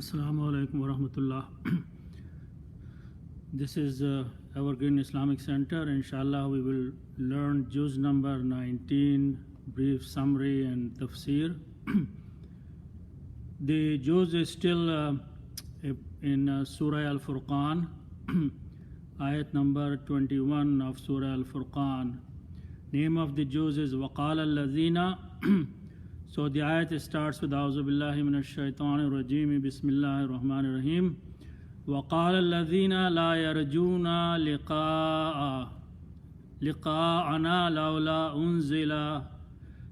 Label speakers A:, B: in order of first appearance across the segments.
A: Assalamu alaikum wa rahmatullah. This is Evergreen Islamic Center. Inshallah, we will learn juz number 19, brief summary and tafsir. The juz is still in Surah Al-Furqan, ayat number 21 of Surah Al-Furqan. Name of the juz is وَقَالَ الَّذِينَ. So the ayat starts with أعوذ بالله من الشيطان الرجيم بسم الله الرحمن الرحيم وقال الذين لا يرجون لقاءنا لولا أنزل.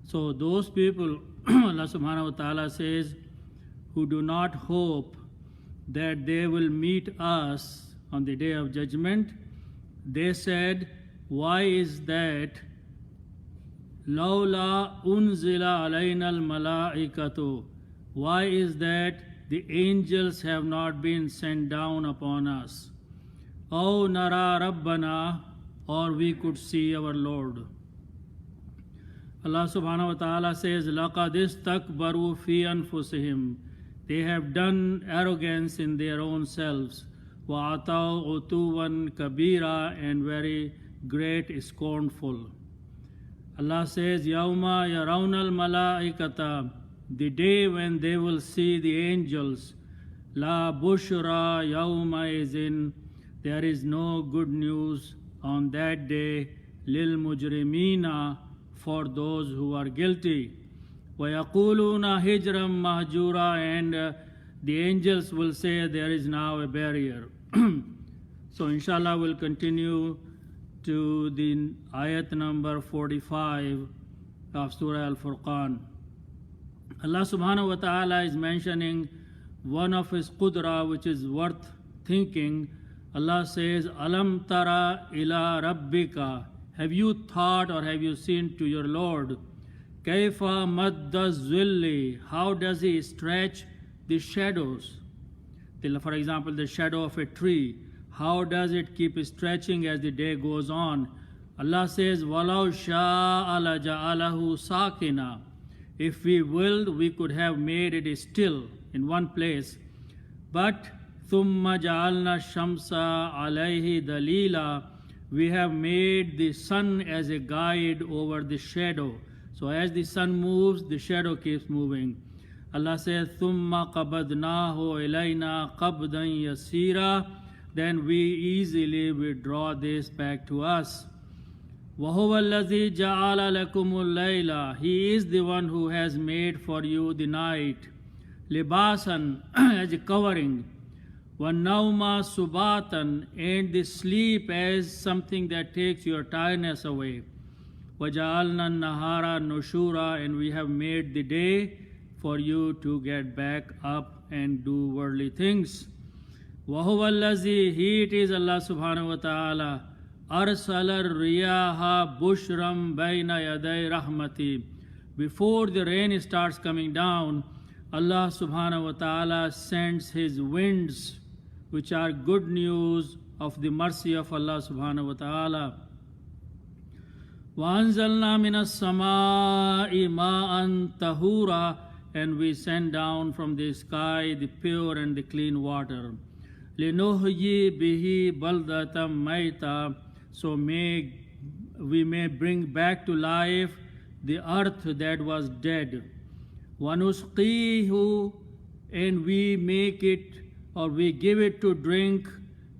A: So those people, Allah subhanahu wa ta'ala says, who do not hope that they will meet us on the day of judgment, they said, why is that? Lawla unzila alayna al-malaikatu. Why is that the angels have not been sent down upon us? Aw nara rabbana, or we could see our Lord. Allah subhanahu wa ta'ala says, laqad istakbaru fi anfusihim. They have done arrogance in their own selves. Wa ataw utuwan kabira, and very great scornful. Allah says, Yawma yarawna al-malaikata, the day when they will see the angels. La bushra yawma izin, there is no good news on that day. Lil mujrimina, for those who are guilty. Wa yaquluna hijram mahjura, and the angels will say there is now a barrier. So inshallah we'll continue to the ayat number 45 of Surah Al-Furqan. Allah subhanahu wa ta'ala is mentioning one of his qudra which is worth thinking. Allah says, Alam tara ila rabbika. Have you thought or have you seen to your Lord? Kaifa madda zilli. How does he stretch the shadows? For example, the shadow of a tree. How does it keep stretching as the day goes on? Allah says, وَلَوْ شَاءَ لَجَعَلَهُ سَاكِنًا. If we willed, we could have made it still in one place. But ثُمَّ جَعَلْنَا الشَّمْسَ عَلَيْهِ دَلِيلًا. We have made the sun as a guide over the shadow. So as the sun moves, the shadow keeps moving. Allah says, ثُمَّ قَبَضْنَاهُ إِلَيْنَا قَبْضًا يَسِيرًا. Then we easily withdraw this back to us. وَهُوَ الَّذِي جَعَلَ لَكُمُ اللَّيْلَ. He is the one who has made for you the night. لِبَاسًا, as a covering. وَالنَّوْمَ سُبَاتًا, and the sleep as something that takes your tiredness away. وَجَعَلْنَا النَّهَارَ نُشُورًا, and we have made the day for you to get back up and do worldly things. وَهُوَ الَّذِي, he it is Allah subhanahu wa ta'ala, أَرْسَلَ الرِّيَاحَ بُشْرًا بَيْنَ يَدَيْ رَحْمَتِي. Before the rain starts coming down, Allah subhanahu wa ta'ala sends his winds, which are good news of the mercy of Allah subhanahu wa ta'ala. وَأَنزَلْنَا مِنَ السَّمَاءِ مَاءً طَهُورًا, and we send down from the sky the pure and the clean water. لِنُحْيِي بِهِ بَلْدَةً مَيْتًا, so we may bring back to life the earth that was dead. وَنُسْقِيهُ, and we make it or we give it to drink,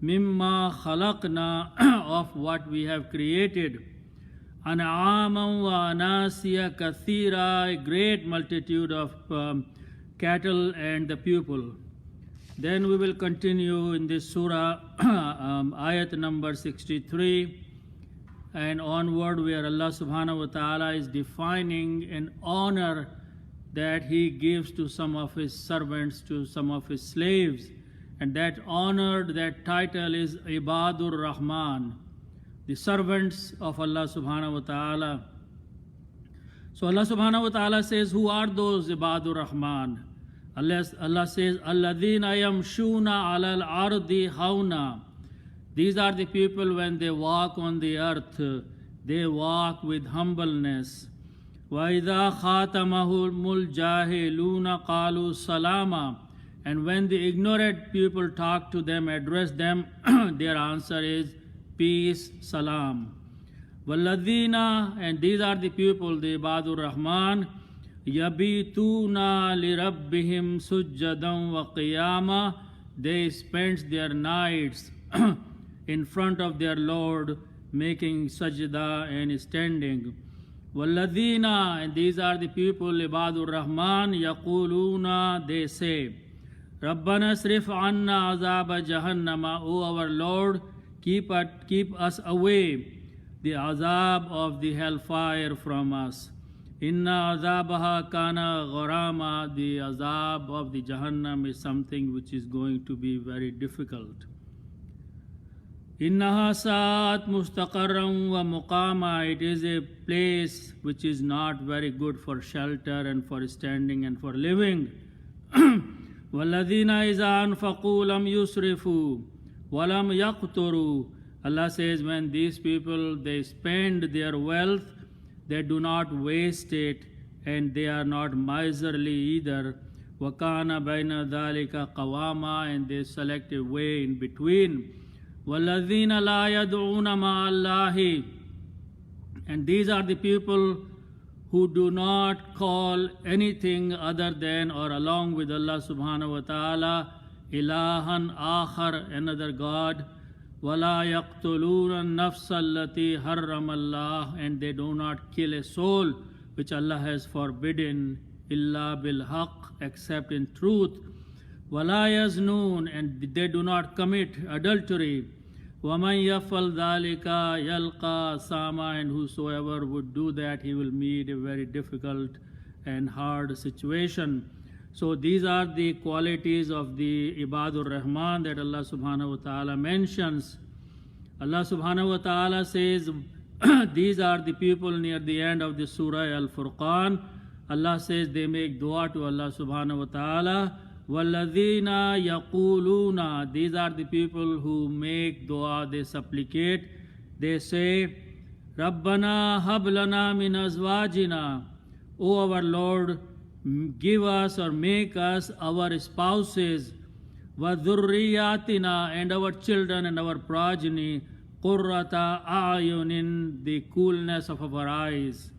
A: مِمَّا خَلَقْنَا, of what we have created. أَنْعَامًا وَأَنَاسِيَ كَثِيرًا, a great multitude of cattle and the people. Then we will continue in this surah, ayat number 63 and onward, where Allah subhanahu wa ta'ala is defining an honor that he gives to some of his servants, to some of his slaves. And that honor, that title is Ibadur Rahman, the servants of Allah subhanahu wa ta'ala. So Allah subhanahu wa ta'ala says, who are those Ibadur Rahman? Allah says, Alladhina yamshuna alal ardi hauna. These are the people when they walk on the earth, they walk with humbleness. وَإِذَا خَاتَمَهُمُ الْجَاهِلُونَ قَالُوا سَلَامًا. And when the ignorant people talk to them, address them, their answer is peace, salam. Walladina, and these are the people, the Ibadur Rahman, yabituna lirabbihim sujjadan wa qiyama, they spend their nights in front of their Lord, making sajda and standing. Walladina, and these are the people, Ibadur Rahman, yaquluna, they say, Rabbana srif anna azaba jahannama, O our Lord, keep us away the azab of the hellfire from us. Inna azabaha kana gharama, the azab of the Jahannam is something which is going to be very difficult. Innaha sa'at mustaqarran wa muqama, it is a place which is not very good for shelter and for standing and for living. Walladhina iza anfaqu lam yusrifu wa lam yaqturu, Allah says, when these people, they spend their wealth, they do not waste it, and they are not miserly either. وَكَانَ بَيْنَ ذَلِكَ قَوَامًا, and they select a way in between. وَالَّذِينَ لَا يَدْعُونَ مَعَ اللَّهِ, and these are the people who do not call anything other than or along with Allah subhanahu wa ta'ala, ilahan akhar, another God. وَلَا يَقْتُلُونَ النَّفْسَ الَّتِي حَرَّمَ اللَّهُ, and they do not kill a soul which Allah has forbidden, إِلَّا بِالْحَقِّ, except in truth. وَلَا يَزْنُونَ, and they do not commit adultery. وَمَنْ يَفْعَلْ ذَلِكَ يَلْقَى أَثَامًا, and whosoever would do that, he will meet a very difficult and hard situation. So these are the qualities of the Ibadur Rahman that Allah subhanahu wa ta'ala mentions. Allah subhanahu wa ta'ala says, these are the people near the end of the Surah Al-Furqan. Allah says they make dua to Allah subhanahu wa ta'ala. وَالَّذِينَ يَقُولُونَ, these are the people who make dua, they supplicate. They say, رَبَّنَا هَبْ لَنَا مِنْ أَزْوَاجِنَا, O our Lord, give us or make us our spouses, وَذُرِّيَّاتِنَا, and our children and our progeny, قُرَّةَ أَعْيُنٍ, the coolness of our eyes,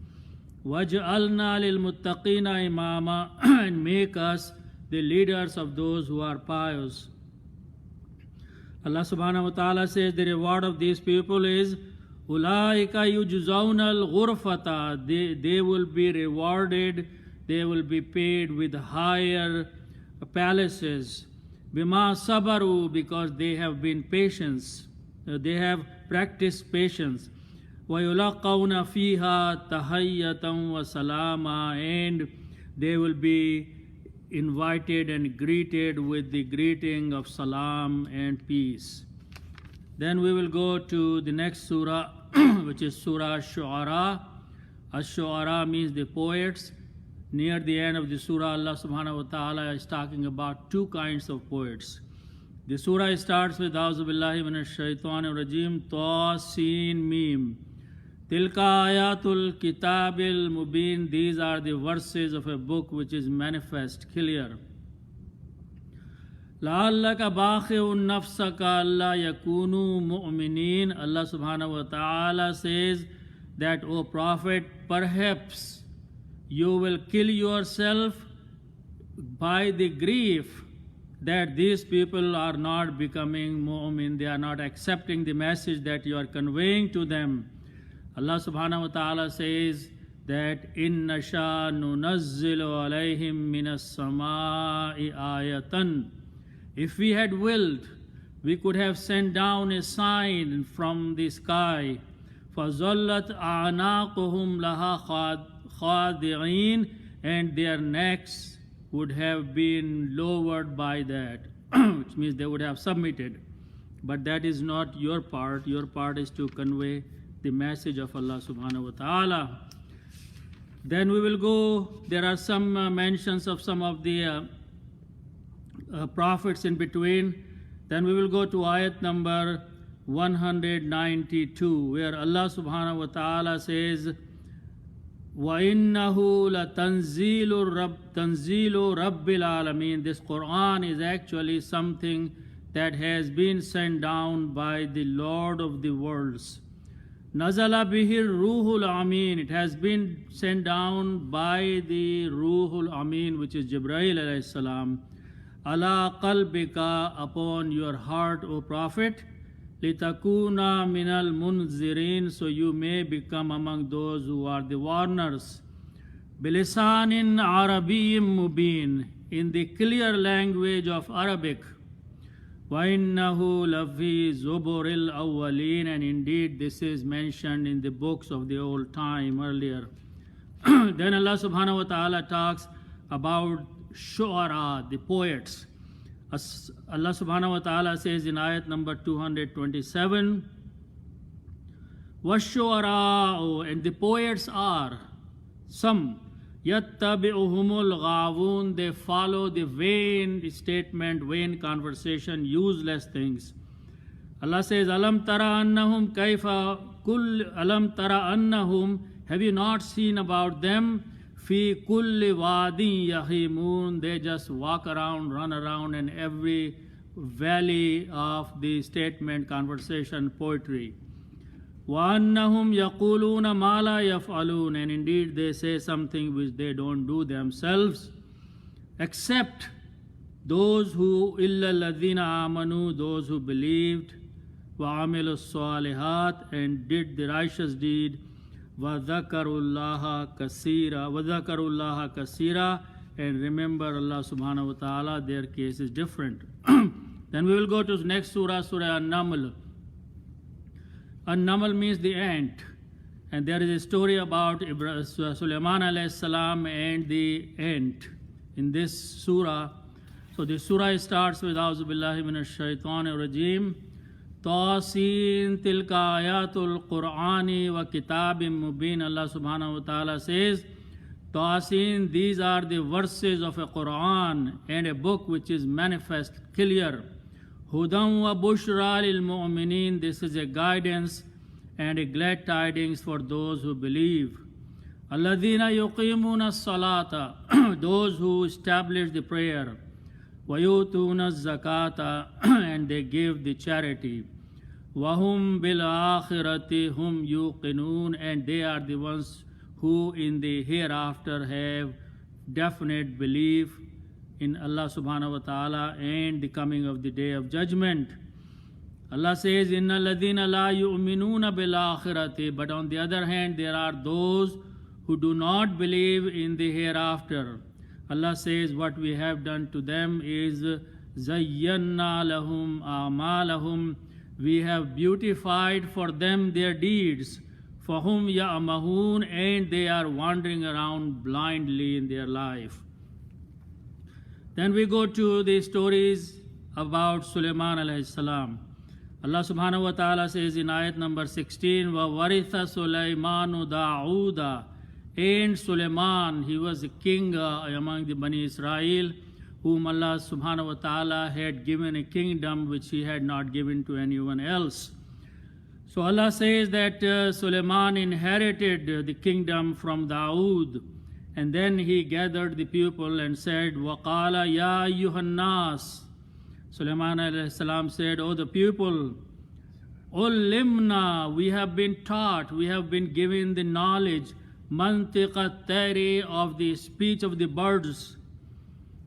A: وَجْعَلْنَا لِلْمُتَّقِينَ إِمَامًا, and make us the leaders of those who are pious. Allah subhanahu wa ta'ala says the reward of these people is أُولَٰئِكَ يُجْزَوْنَ الْغُرْفَةَ, they will be rewarded, they will be paid with higher palaces. Bima sabaru, because they have been patient, they have practiced patience. وَيُلَقَّوْنَ فِيهَا تَحِيَّةً وَسَلَامًا, and they will be invited and greeted with the greeting of salam and peace. Then we will go to the next surah, which is Surah Ash-Shu'ara. Ash-Shu'ara means the poets. Near the end of the surah, Allah subhanahu wa ta'ala is talking about two kinds of poets. The surah starts with A'udhu billahi minash shaitanir rajim, Ta Sin Mim. Tilka ayatul kitabil mubin, these are the verses of a book which is manifest, clear. La'allaka bakhi'un nafsaka alla yakunu mu'minin. Allah subhanahu wa ta'ala says that, O Prophet, perhaps you will kill yourself by the grief that these people are not becoming mu'min, they are not accepting the message that you are conveying to them. Allah subhanahu wa ta'ala says that inna sha nunazzilu alayhim minas samaa'i ayatan. If we had willed, we could have sent down a sign from the sky. فَظَلَّتْ أَعْنَاقُهُمْ لَهَا خَاضِعِينَ, and their necks would have been lowered by that, which means they would have submitted. But that is not your part. Your part is to convey the message of Allah subhanahu wa ta'ala. Then we will go, there are some mentions of some of the prophets in between. Then we will go to ayat number 192, where Allah subhanahu wa ta'ala says, وَإِنَّهُ تَنزِيلُ رَبِّ الْعَالَمِينَ. This Quran is actually something that has been sent down by the Lord of the worlds. Nazala bihir Ruhul Amin. It has been sent down by the Ruhul Amin, which is Jibreel alayhi salam. Ala qalbika, upon your heart, O Prophet. Litakuna minal munzirin, so you may become among those who are the warners. Bilisanin Arabiyyim mubin, in the clear language of Arabic. وَإِنَّهُ لَفِي زُبُرِ الْأَوَّلِينَ, and indeed this is mentioned in the books of the old time earlier. Then Allah subhanahu wa ta'ala talks about shu'ara, the poets. Allah subhanahu wa ta'ala says in ayat number 227, وَالشُّعَرَاءُ, and the poets are some, يَتَّبِعُهُمُ الْغَاوُونَ, they follow the vain statement, vain conversation, useless things. Allah says, أَلَمْ تَرَ أَنَّهُمْ كَيْفَ أَلَمْ تَرَ أَنَّهُمْ, have you not seen about them? Fi kulli wadi yahimun, they just walk around, run around in every valley of the statement, conversation, poetry. وَأَنَّهُمْ يَقُولُونَ مَا لَا يَفْعَلُونَ, and indeed they say something which they don't do themselves, except those who إِلَّا الَّذِينَ آمَنُوا, those who believed, وَعَمِلُوا الصَّالِحَاتِ, and did the righteous deed, وَذَكَرُوا اللَّهَ كَثِيرًا, and remember Allah subhanahu wa ta'ala. Their case is different. Then we will go to the next surah, Surah An-Naml. An-Naml means the ant, and there is a story about Sulaiman alayhi salam and the ant in this surah. So the surah starts with A'udhu billahi minash shaitanir rajeem. Tasin tilka ayatul Qur'ani wa kitabim mubin. Allah subhanahu wa ta'ala says, Tasin, these are the verses of a Quran and a book which is manifest, clear. Hudan wa bushra lil mu'minin, this is a guidance and a glad tidings for those who believe. Alladhina yuqimuna as-salata, those who establish the prayer. Wayutuna az-zakata, and they give the charity. Wahum bil akhirati hum yuqinun, and they are the ones who in the hereafter have definite belief in Allah subhanahu wa ta'ala and the coming of the day of judgment. Allah says, Inna ladina la yu'minuna bil akhirati, but on the other hand there are those who do not believe in the hereafter. Allah says, what we have done to them is Zayyanna lahum a'malahum, we have beautified for them their deeds. Fahum ya'mahun, and they are wandering around blindly in their life. Then we go to the stories about Sulaiman alayhi salam. Allah subhanahu wa ta'ala says in ayat number 16, وَوَرِثَ سُلَيْمَانُ دَاعُودَ, and Sulaiman, he was a king among the Bani Israel, whom Allah subhanahu wa ta'ala had given a kingdom which he had not given to anyone else. So Allah says that Sulaiman inherited the kingdom from Dawood, and then he gathered the people and said, وَقَالَ يَا أَيُّهَا النَّاسِ, Sulaiman alayhi salam said, O the people, Ulimna, we have been taught, we have been given the knowledge, mantiqa tari, of the speech of the birds,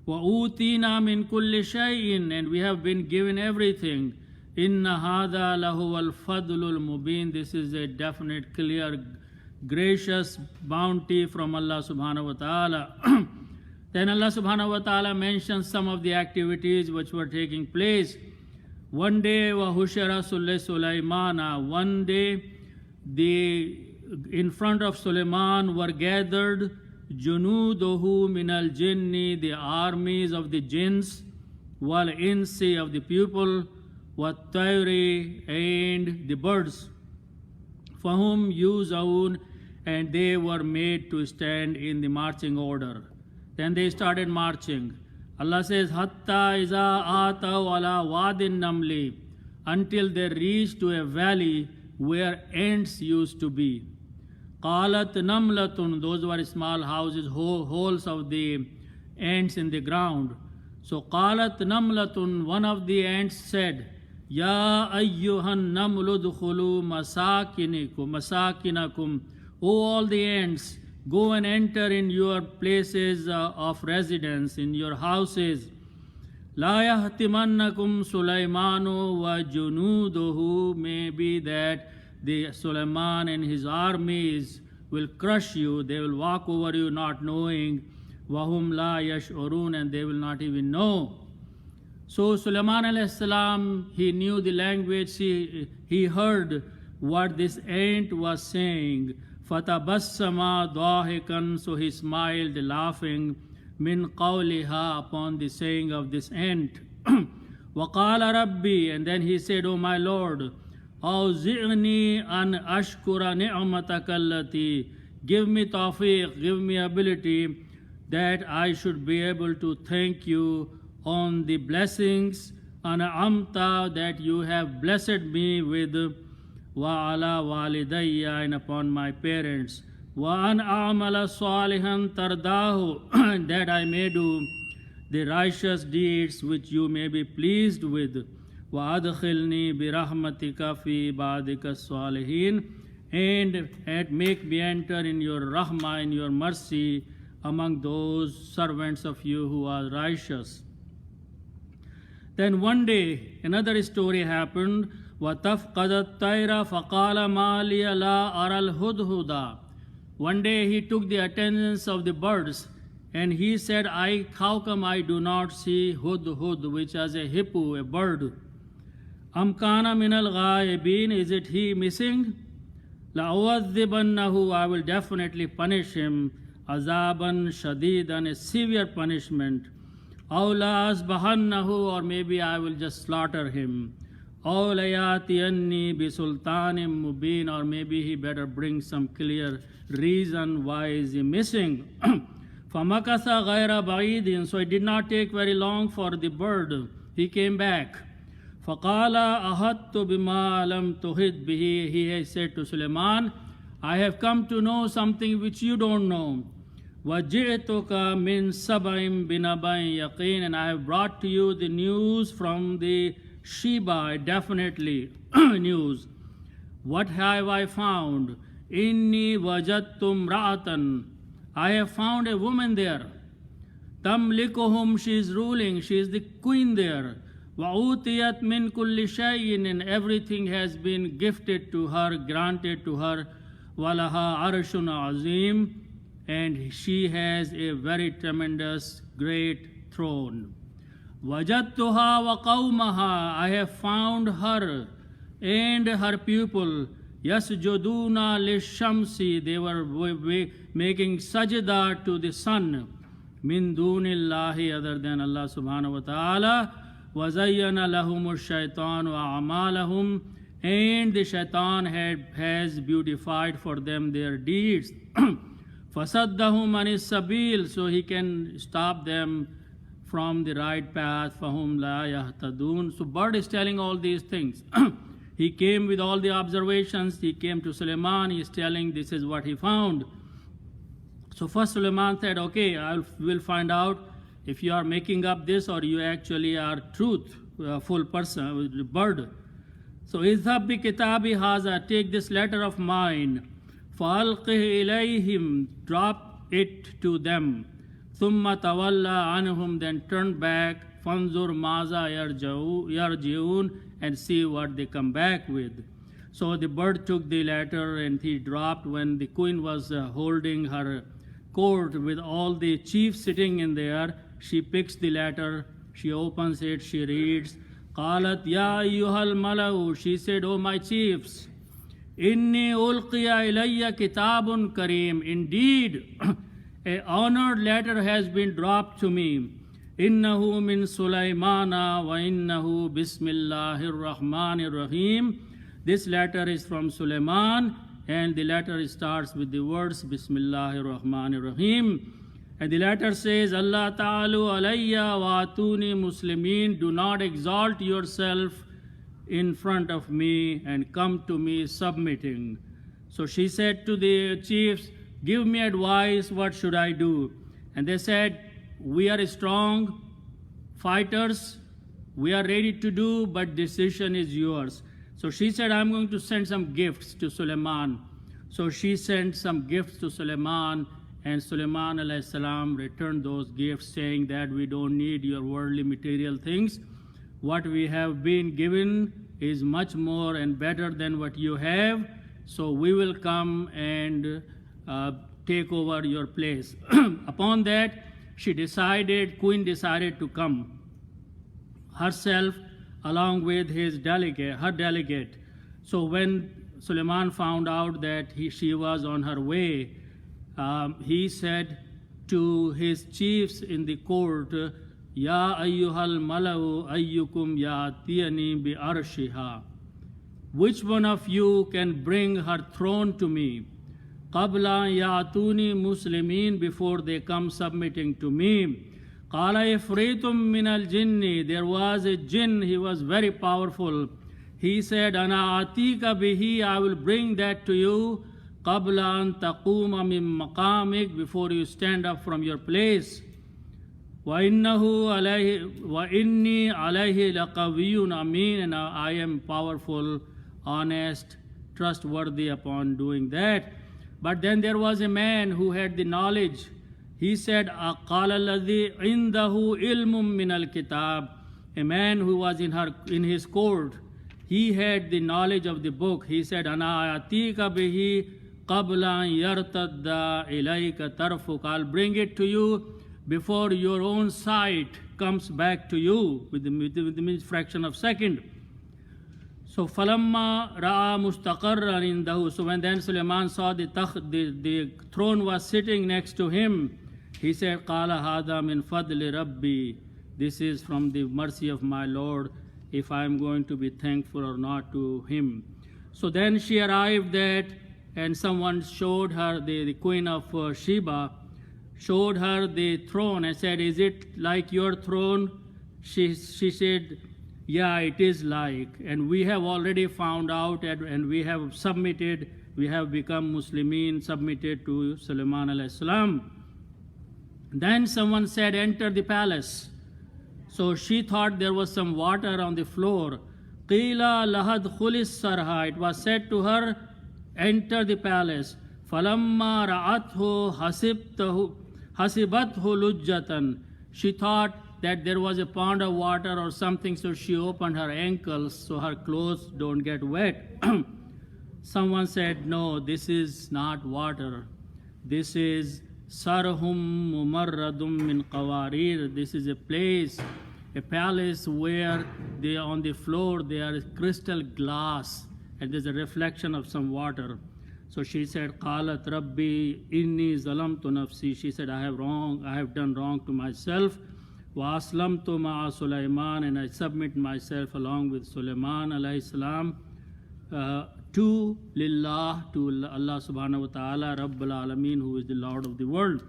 A: وَأُوتِينَا مِن كُلِّ شَيْءٍ, and we have been given everything. Inna hada lahu al-fadlul mubin, this is a definite, clear, gracious bounty from Allah subhanahu wa ta'ala. Then Allah subhanahu wa ta'ala mentions some of the activities which were taking place. One day, وَهُشَرَ Sulaymana, one day in front of Sulaiman were gathered junuduhu min al-jinni, the armies of the jinns, wal insi, of the people, wat tayri, and the birds, fahum yuzaun, and they were made to stand in the marching order. Then they started marching. Allah says, hatta iza ataw ala wadin namli, until they reached to a valley where ants used to be. Qalat namlatun, those were small houses, holes of the ants in the ground. So qalat namlatun, one of the ants said, Ya ayyuhan namlu dukhulu masakinakum, O all the ants, go and enter in your places of residence, in your houses. La yahtimannakum Sulaymanu wa junuduhu, may be that the Sulaiman and his armies will crush you, they will walk over you not knowing, wahum la yash'urun, and they will not even know. So Sulaiman alayhi salam, he knew the language, he heard what this ant was saying. Fatabassama dahikan, so he smiled laughing, min qawliha, upon the saying of this ant. Waqala Rabbi, and then he said, O my Lord, awzi'ni an ashkura ni'mataka allati, give me tawfiq, give me ability that I should be able to thank you on the blessings an'amta that you have blessed me with, wa ala walidayya, and upon my parents, wa an a'mala salihan tardahu, that I may do the righteous deeds which you may be pleased with, wa adkhilni bi rahmatika fi ibadika salihin, and make me enter in your rahmah, in your mercy, among those servants of you who are righteous. Then one day, another story happened. وَتَفْقَدَ الطَّيْرَ فَقَالَ مَا لِيَ لَا أَرَى الْهُدْهُدَ. One day he took the attendance of the birds, and he said, how come I do not see hudhud, which is a hippo, a bird? أَمْ كَانَ مِنَ الْغَائِبِينَ, is it he missing? لَأُعَذِّبَنَّهُ, I will definitely punish him. Azaban shadidan, a severe punishment. Aw la asbahannahu, or maybe I will just slaughter him. Aw layatiyanni bi sultanim mubin, or maybe he better bring some clear reason why is he missing. Famakatha ghayra ba'idin, so it did not take very long for the bird. He came back. Faqala ahattu bima lam tuhid bihi, he said to Sulaiman, I have come to know something which you don't know. وَجِئْتُكَ مِنْ سَبَعٍ بِنَبَإٍ يَقِينٍ, and I have brought to you the news from the Sheba, definitely news. What have I found? إِنِّي وَجَدْتُ امْرَأَةً, I have found a woman there. تَمْلِكُهُمْ, she is ruling, she is the queen there. وَأُوتِيَتْ مِنْ كُلِّ شَيْءٍ, and everything has been gifted to her, granted to her. وَلَهَا عَرْشٌ عَظِيمٌ, and she has a very tremendous, great throne. وَجَدْتُهَا وَقَوْمَهَا, I have found her and her people. يَسْجُدُونَ لِلشَّمْسِ, they were making sajda to the sun. مِن دُونِ اللَّهِ, other than Allah subhanahu wa ta'ala. وَزَيَّنَ لَهُمُ الشَّيْطَانُ أَعْمَالَهُمْ, and the shaitan has beautified for them their deeds. فَصَدَّهُمْ عَنِ السَّبِيلِ, so he can stop them from the right path. فَهُمْ لَا يَهْتَدُونَ, so bird is telling all these things. He came with all the observations, he came to Sulaiman, he is telling this is what he found. So first Sulaiman said, okay, we'll find out if you are making up this or you actually are truthful person, bird. So اذهب بكتابي هذا, take this letter of mine, فألقه إليهم, drop it to them, ثم تولى عنهم, then turn back, فانظر ماذا يرجعون, and see what they come back with. So the bird took the letter and he dropped. When the queen was holding her court with all the chiefs sitting in there, she picks the letter, she opens it, she reads. قالت يا أيها الملأ, she said, O my chiefs, إني ألقي إلي كتاب كريم, indeed a honored letter has been dropped to me. إنه من سليمان وإنه بسم الله الرحمن الرحيم. This letter is from Sulaiman, and the letter starts with the words Bismillahir Rahmanir Rahim. And the letter says, Allah ta'alu alayya wa atuni muslimin, do not exalt yourself in front of me and come to me submitting. So she said to the chiefs, "Give me advice, what should I do?" And they said, "We are strong fighters, we are ready to do, but decision is yours." So she said, "I'm going to send some gifts to Suleiman." So she sent some gifts to Suleiman, and Suleiman alayhi salam returned those gifts, saying that we don't need your worldly material things. What we have been given is much more and better than what you have, so we will come and take over your place. Upon that, Queen decided to come herself along with her delegate. So when Suleiman found out that she was on her way, he said to his chiefs in the court, "Ya ayyuhal malau ayyukum ya'tiyani bi arshiha." Which one of you can bring her throne to me? Qabla ya'tuni muslimin, before they come submitting to me. Qala ifritum min al-jinni, there was a jinn, he was very powerful. He said, "Ana atika bihi, I will bring that to you. Qabla an taquma min maqamik, before you stand up from your place. Wa inni alayhi laqawiyyun amin, and I am powerful, honest, trustworthy upon doing that." But then there was a man who had the knowledge. He said, "Qala alladhi indahu ilmum min al-kitab," a man who was in his court. He had the knowledge of the book. He said, "Ana atika bihi qabla yartadda ilayka tarfuk," I'll bring it to you before your own sight comes back to you with the fraction of second. So falamma ra'a mustaqarran indahu, so when then Suleiman saw the throne was sitting next to him, he said, "Qala hada min fadli rabbi," this is from the mercy of my Lord, if I am going to be thankful or not to him. So then she arrived that, and someone showed her, the queen of Sheba, showed her the throne and said, "Is it like your throne?" She said, "Yeah, it is like, and we have already found out, and we have submitted, we have become Muslimin, submitted to Suleiman alayhi salam." Then someone said, "Enter the palace." So she thought there was some water on the floor. Qila lahad khulis sarha, it was said to her, "Enter the palace." Falamma ra'athu hasibathu lujjatan, she thought that there was a pond of water or something, so she opened her ankles so her clothes don't get wet. Someone said, "No, this is not water. This is sarhum mumarradum min qawarir." This is a place, a palace where they on the floor there is crystal glass and there's a reflection of some water. So she said, "Qalat Rabbi inni zalamtu nafsi." She said, I have done wrong to myself. Wa aslamtu ma'a Sulaiman, and I submit myself along with Sulaiman alayhi salam to Lillah, to Allah subhanahu wa ta'ala, Rabbul Alameen, who is the Lord of the world.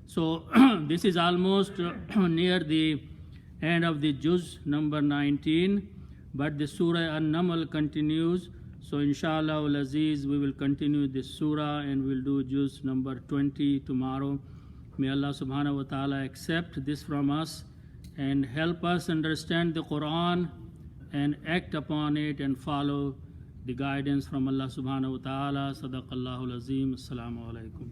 A: So this is almost near the end of the juz number 19, but the surah An-Naml continues. So inshallah al-Aziz, we will continue this surah and we'll do juz number 20 tomorrow. May Allah subhanahu wa ta'ala accept this from us and help us understand the Quran and act upon it and follow the guidance from Allah subhanahu wa ta'ala. Sadaqallahu al-Azim. Assalamu alaikum.